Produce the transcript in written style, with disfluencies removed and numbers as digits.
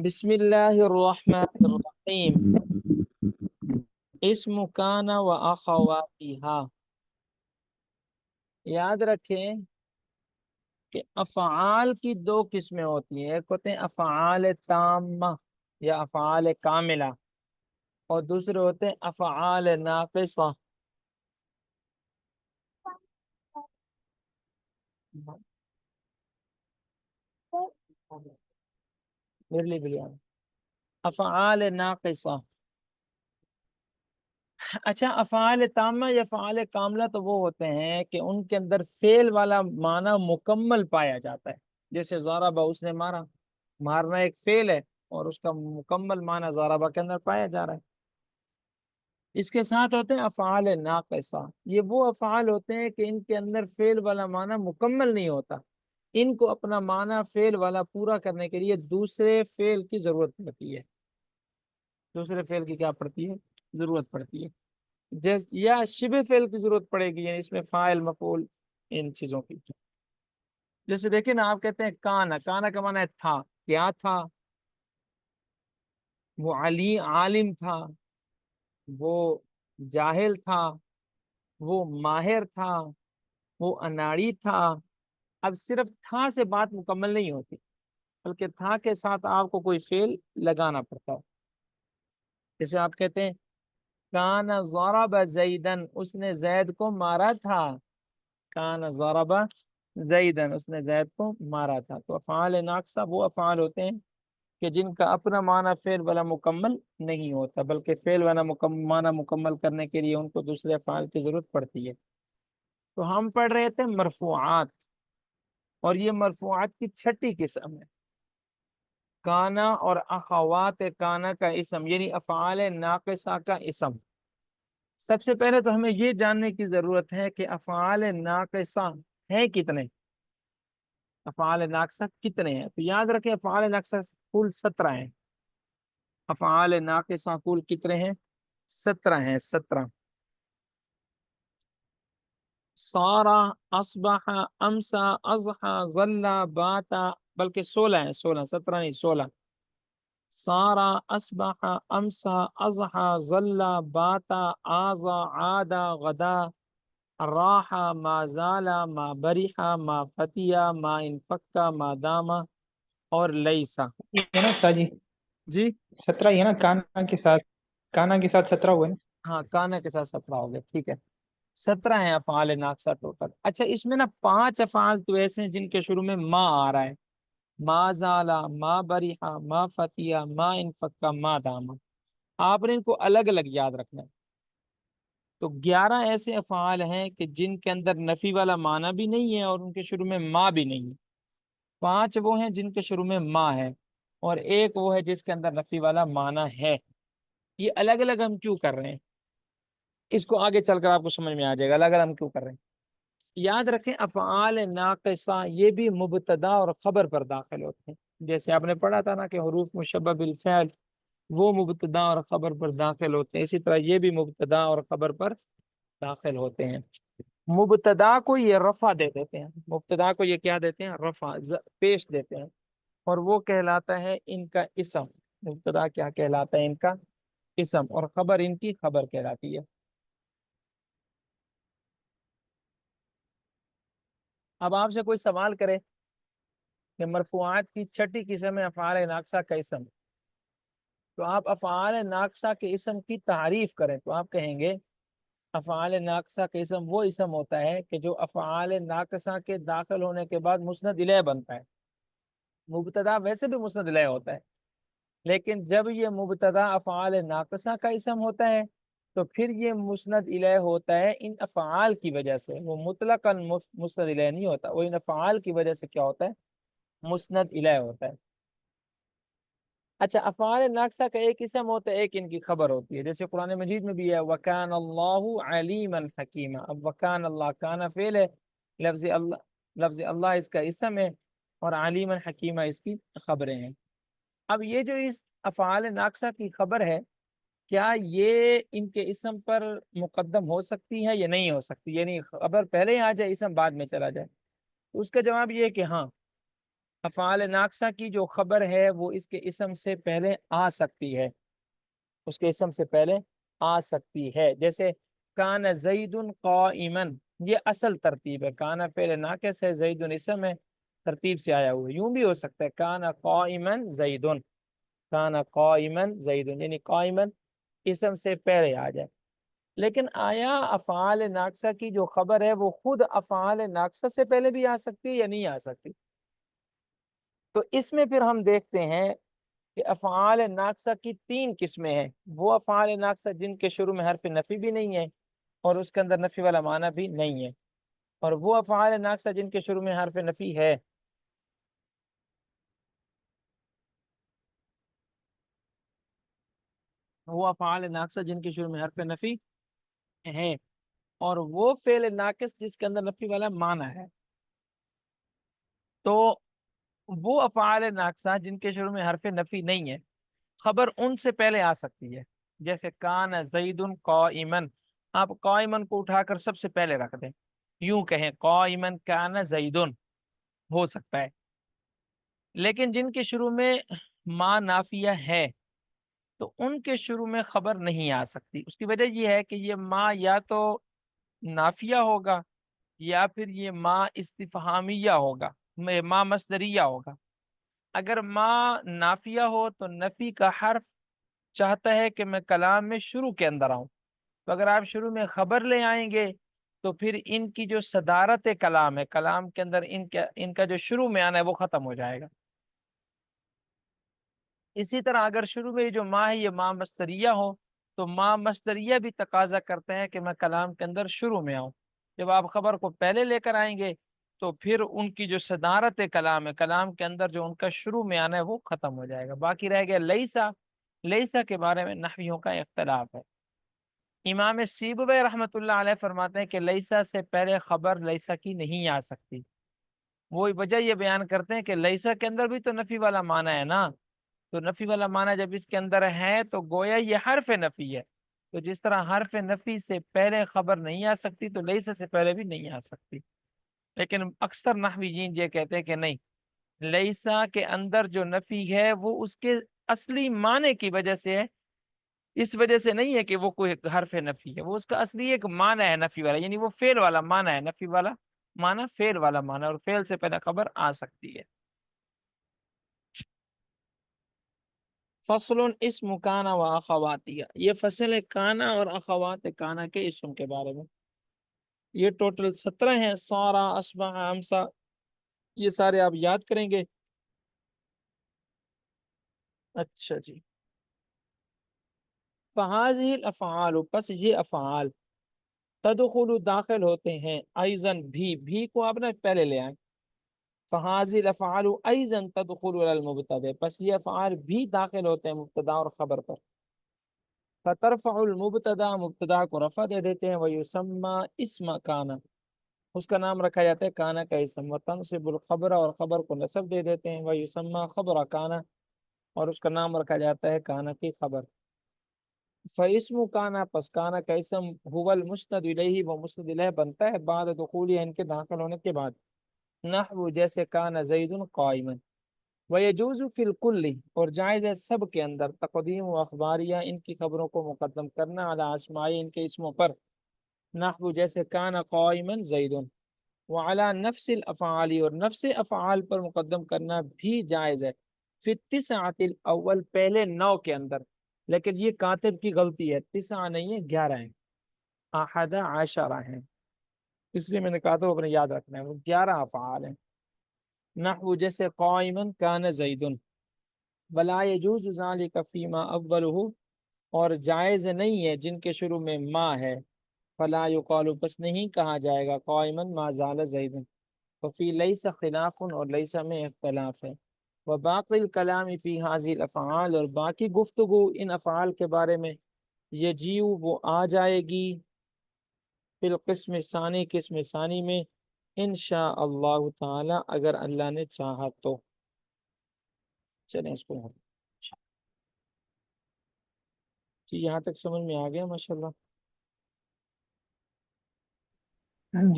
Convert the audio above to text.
بسم اللہ الرحمن الرحیم. اسم کان و اخواتها. یاد رکھیں کہ افعال کی دو قسمیں ہوتی ہیں. ایک ہوتے ہیں افعال تامہ یا افعال کاملہ، اور دوسرے ہوتے ہیں افعال ناقصہ. افعال ناقصہ. اچھا، افعال تامہ یا افعال کاملہ تو وہ ہوتے ہیں کہ ان کے اندر فعل والا معنی مکمل پایا جاتا ہے. جیسے ضربہ، اس نے مارا. مارنا ایک فعل ہے اور اس کا مکمل معنی ضربہ کے اندر پایا جا رہا ہے. اس کے ساتھ ہوتے ہیں افعال ناقصہ. یہ وہ افعال ہوتے ہیں کہ ان کے اندر فعل والا معنی مکمل نہیں ہوتا. ان کو اپنا معنی فعل والا پورا کرنے کے لیے دوسرے فعل کی ضرورت پڑتی ہے. دوسرے فعل کی کیا پڑتی ہے؟ ضرورت پڑتی ہے. یا شبہ فعل کی ضرورت پڑے گی، یعنی اس میں فاعل مفعول ان چیزوں کی. جیسے دیکھیں نا، آپ کہتے ہیں کانا. کانا کا معنی ہے تھا. کیا تھا؟ وہ عالم تھا، وہ جاہل تھا، وہ ماہر تھا، وہ اناڑی تھا. اب صرف تھا سے بات مکمل نہیں ہوتی، بلکہ تھا کے ساتھ آپ کو کوئی فعل لگانا پڑتا ہے. جیسے آپ کہتے ہیں کان ضرب زیدن، اس نے زید کو مارا تھا. کان ضرب زیدن، اس نے زید کو مارا تھا. تو افعال ناقصہ وہ افعال ہوتے ہیں کہ جن کا اپنا معنی فعل والا مکمل نہیں ہوتا، بلکہ فعل والا معنی مکمل کرنے کے لیے ان کو دوسرے افعال کی ضرورت پڑتی ہے. تو ہم پڑھ رہے تھے مرفوعات، اور یہ مرفوعات کی چھٹی قسم ہے. کانا اور اخوات کانا کا اسم، یعنی افعال ناقصہ کا اسم. سب سے پہلے تو ہمیں یہ جاننے کی ضرورت ہے کہ افعال ناقصہ ہیں کتنے. افعال ناقصہ کتنے ہیں؟ تو یاد رکھیں افعال ناقصہ کل 17 ہیں. افعال ناقصہ کل کتنے ہیں؟ 17 ہیں. 17. سارا، اصبح، امسا، اضحى، ظل، باتا. بلکہ 16 ہیں. 16، 17 نہیں، 16. سارا، اصبح، امسا، اضحى، ظل، باتا، آذا، عادا، غدا، راحا، ما زالا، ما بریحا، ما فتیا، ما انفکا، ما داما، اور لیسا. یہ ہے نا استاد جی، جی 17 ہی ہے نا؟ کانا کے ساتھ 17 ہوئے نا؟ ہاں، کانا کے ساتھ 17 ہو گئے. ٹھیک ہے، 17 ہیں افعال ناقصہ ٹوٹل. اچھا، اس میں نا 5 افعال تو ایسے ہیں جن کے شروع میں ما آ رہا ہے. ما زالا، ما بریحا، ما فتیا، ما انفکا، ما داما. آپ نے ان کو الگ الگ یاد رکھنا ہے. تو 11 ایسے افعال ہیں کہ جن کے اندر نفی والا معنی بھی نہیں ہے اور ان کے شروع میں ما بھی نہیں ہے. 5 وہ ہیں جن کے شروع میں ما ہے، اور ایک وہ ہے جس کے اندر نفی والا معنی ہے. یہ الگ الگ ہم کیوں کر رہے ہیں، اس کو آگے چل کر آپ کو سمجھ میں آ جائے گا الگ الگ ہم کیوں کر رہے ہیں. یاد رکھیں افعال ناقصہ یہ بھی مبتدا اور خبر پر داخل ہوتے ہیں. جیسے آپ نے پڑھا تھا نا کہ حروف مشبہ بالفعل وہ مبتدا اور خبر پر داخل ہوتے ہیں، اسی طرح یہ بھی مبتدا اور خبر پر داخل ہوتے ہیں. مبتدا کو یہ رفع دے دیتے ہیں. مبتدا کو یہ کیا دیتے ہیں؟ رفع، پیش دیتے ہیں، اور وہ کہلاتا ہے ان کا اسم. مبتدا کیا کہلاتا ہے؟ ان کا اسم، اور خبر ان کی خبر کہلاتی ہے. اب آپ سے کوئی سوال کرے کہ مرفوعات کی چھٹی قسم ہے افعال ناقصہ کا اسم، تو آپ افعال ناقصہ کے اسم کی تعریف کریں تو آپ کہیں گے افعال ناقصہ کا اسم وہ اسم ہوتا ہے کہ جو افعال ناقصہ کے داخل ہونے کے بعد مسند الیہ بنتا ہے. مبتدا ویسے بھی مسند الیہ ہوتا ہے، لیکن جب یہ مبتدا افعال ناقصہ کا اسم ہوتا ہے تو پھر یہ مسند الیہ ہوتا ہے ان افعال کی وجہ سے. وہ مطلقاً مسند الیہ نہیں ہوتا، وہ ان افعال کی وجہ سے کیا ہوتا ہے؟ مسند الیہ ہوتا ہے. اچھا، افعال ناقصہ کا ایک اسم ہوتا ہے، ایک ان کی خبر ہوتی ہے. جیسے قرآن مجید میں بھی ہے وَكَانَ اللَّهُ عَلِيمًا حَكِيمًا. اب وَكَانَ اللہ، کانا فعل ہے، لفظ اللہ اس کا اسم ہے، اور علیما حکیمہ اس کی خبریں ہیں. اب یہ جو اس افعال ناقصہ کی خبر ہے، کیا یہ ان کے اسم پر مقدم ہو سکتی ہے یا نہیں ہو سکتی؟ یعنی خبر پہلے ہی آ جائے، اسم بعد میں چلا جائے؟ تو اس کا جواب یہ ہے کہ ہاں، افعال ناقصہ کی جو خبر ہے وہ اس کے اسم سے پہلے آ سکتی ہے، اس کے اسم سے پہلے آ سکتی ہے، جیسے کان زید قائما، یہ اصل ترتیب ہے، کان فعل ناقص ہے، زید اسم ہے، ترتیب سے آیا ہوا ہے۔ یوں بھی ہو سکتا ہے کان قائما زید، کان قائما زید، یعنی قائما اسم سے پہلے آ جائے۔ لیکن آیا افعال ناقصہ کی جو خبر ہے وہ خود افعال ناقصہ سے پہلے بھی آ سکتی ہے یا نہیں آ سکتی؟ تو اس میں پھر ہم دیکھتے ہیں کہ افعال ناقصہ کی تین قسمیں ہیں۔ وہ افعال ناقصہ جن کے شروع میں حرف نفی بھی نہیں ہے اور اس کے اندر نفی والا معنی بھی نہیں ہے، اور وہ افعال ناقصہ جن کے شروع میں حرف نفی ہے۔ وہ افعال ناقصہ جن کے شروع میں حرف نفی ہے، اور وہ فعل ناقص جس کے اندر نفی والا معنی ہے۔ تو وہ افعال ناقصہ جن کے شروع میں حرف نفی نہیں ہے، خبر ان سے پہلے آ سکتی ہے، جیسے کان زید قائمن، آپ قائمن کو اٹھا کر سب سے پہلے رکھ دیں، یوں کہیں قائمن کان زید، ہو سکتا ہے۔ لیکن جن کے شروع میں ما نافیہ ہے تو ان کے شروع میں خبر نہیں آ سکتی۔ اس کی وجہ یہ ہے کہ یہ ما یا تو نافیہ ہوگا یا پھر یہ ما استفہامیہ ہوگا، ما مصدریہ ہوگا۔ اگر ما نافیہ ہو تو نفی کا حرف چاہتا ہے کہ میں کلام میں شروع کے اندر آؤں، تو اگر آپ شروع میں خبر لے آئیں گے تو پھر ان کی جو صدارت کلام ہے، کلام کے اندر ان کا جو شروع میں آنا ہے وہ ختم ہو جائے گا۔ اسی طرح اگر شروع میں جو ما ہے یہ ما مصدریہ ہو تو ما مصدریہ بھی تقاضا کرتا ہے کہ میں کلام کے اندر شروع میں آؤں۔ جب آپ خبر کو پہلے لے کر آئیں گے تو پھر ان کی جو صدارت کلام ہے، کلام کے اندر جو ان کا شروع میں آنا ہے وہ ختم ہو جائے گا۔ باقی رہ گیا لیسا، لیسا کے بارے میں نحویوں کا اختلاف ہے۔ امام سیبوی رحمۃ اللہ علیہ فرماتے ہیں کہ لیسا سے پہلے خبر لیسا کی نہیں آ سکتی۔ وہ وجہ یہ بیان کرتے ہیں کہ لیسا کے اندر بھی تو نفی والا معنی ہے نا، تو نفی والا معنی جب اس کے اندر ہے تو گویا یہ حرف نفی ہے، تو جس طرح حرف نفی سے پہلے خبر نہیں آ سکتی تو لیسا سے پہلے بھی نہیں آ سکتی۔ لیکن اکثر نحویین یہ کہتے ہیں کہ نہیں، لیسا کے اندر جو نفی ہے وہ اس کے اصلی معنی کی وجہ سے ہے، اس وجہ سے نہیں ہے کہ وہ کوئی حرف نفی ہے، وہ اس کا اصلی ایک معنی ہے نفی والا، یعنی وہ فعل والا معنی ہے، نفی والا معنی فعل والا معنی، اور فعل سے پہلے خبر آ سکتی ہے۔ فصل اسم کانا و اخواتیہ، یہ فصل ہے کانا اور اخوات کانا کے اسم کے بارے میں۔ یہ ٹوٹل 17 ہیں، سارا اسبح امسا، یہ سارے آپ یاد کریں گے۔ اچھا جی، فہذہ الافعال، پس یہ افعال تدخل داخل ہوتے ہیں، ایزن بھی کو آپ نے پہلے لے آئیں، فہذہ الافعال ایزن تدخل علی المبتدا، پس یہ افعال بھی داخل ہوتے ہیں مبتدا اور خبر پر۔ فترفع المبتدا، مبتدا کو رفع دے دیتے ہیں، ویسمى اسم کانا، اس کا نام رکھا جاتا ہے کانا کا اسم، وتنصب الخبر، اور خبر کو نصب دے دیتے ہیں، ویسمى خبر کانا، اور اس کا نام رکھا جاتا ہے کانا کی خبر۔ فاسم کانا، پس کانا کا اسم، هو المسند الیہ، وہ مسند الیہ بنتا ہے بعد دخول ان کے داخل ہونے کے بعد، نحو جیسے کان زید قائما۔ ویجوز فی الکل، اور جائز ہے سب کے اندر، تقدیم و اخباریہ، ان کی خبروں کو مقدم کرنا، علی اسمائی، ان کے اسموں پر، نحو جیسے کان قائما زید، وعلی نفس الافعال، اور نفس افعال پر مقدم کرنا بھی جائز ہے، فی التسعۃ الاول، پہلے 9 کے اندر۔ لیکن یہ کاتب کی غلطی ہے، 9 نہیں ہے، 11 ہیں، احد عشرہ ہیں، اس لیے میں نے کہا تھا وہ اپنے یاد رکھنا ہے، وہ 11 افعال ہیں۔ نحو جیسے قائما کان زید، ولا یجوز ذلک فیما اولہ، اور جائز نہیں ہے جن کے شروع میں ما ہے، فلا یقال، پس نہیں کہا جائے گا قائما ما زال زید، وفی لیس خلاف، اور لیس میں اختلاف ہے، وباقی الکلام فی هذه الافعال، اور باقی گفتگو ان افعال کے بارے میں، یجیو وہ آ جائے گی، فی القسم ثانی، قسم ثانی میں، انشاء اللہ تعالی، اگر اللہ نے چاہا تو۔ چلیں اس کو جی یہاں تک سمجھ میں آ گیا ماشاءاللہ۔